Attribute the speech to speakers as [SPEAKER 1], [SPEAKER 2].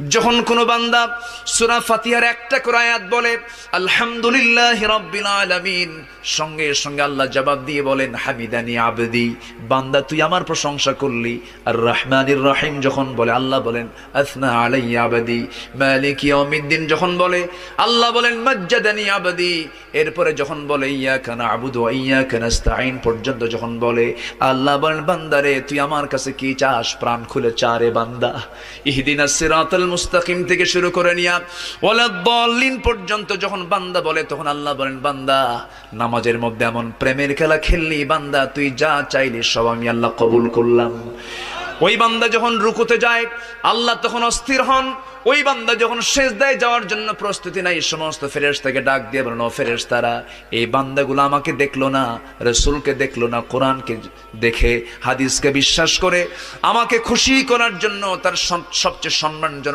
[SPEAKER 1] যখন কোনো বান্দা সূরা ফাতিহার একটা করে আয়াত বলে আলহামদুলিল্লাহি রাব্বিল আলামিন, সঙ্গে সঙ্গে আল্লাহ জবাব দিয়ে বলেন হামিদানি আবদি, বান্দা তুই আমার প্রশংসা করলি। আর রহমানির রহিম যখন বলে আল্লাহ বলেন আসনা আলাইয়া আবদি। মালিক ইয়াউমিদ্দিন যখন বলে আল্লাহ বলেন মাজ্জাদানি আবদি। এরপরে যখন বলে ইয়াকা না'বুদু ওয়া ইয়াকা নাস্তাঈন পর্যন্ত যখন বলে আল্লাহ বলেন বান্দারে তুই আমার কাছে কি চাস, প্রাণ খুলে চারে বান্দা। ইহদিনাস সিরাতাল মুস্তাকিম থেকে শুরু করে নিয়া ওয়ালাদ-দাল্লিন পর্যন্ত যখন বান্দা বলে তখন আল্লাহ বলেন বান্দা নামাজের মধ্যে এমন প্রেমের খেলা খেললি বান্দা, তুই যা চাইলি সব আমি আল্লাহ কবুল করলাম। ওই বান্দা যখন রুকুতে যায় আল্লাহ তখন অস্থির হন। ওই বান্দা যখন সিজদায় যাওয়ার জন্য প্রস্তুতি নাই, সমস্ত ফেরেশতাকে ডাক দিয়ে বলেন ও ফেরেশতারা, এই বান্দাগুলো আমাকে দেখলো না, রাসূলকে দেখলো না, কোরআনকে দেখে হাদিসকে বিশ্বাস করে আমাকে খুশি করার জন্য তার সবচেয়ে সম্মানজনক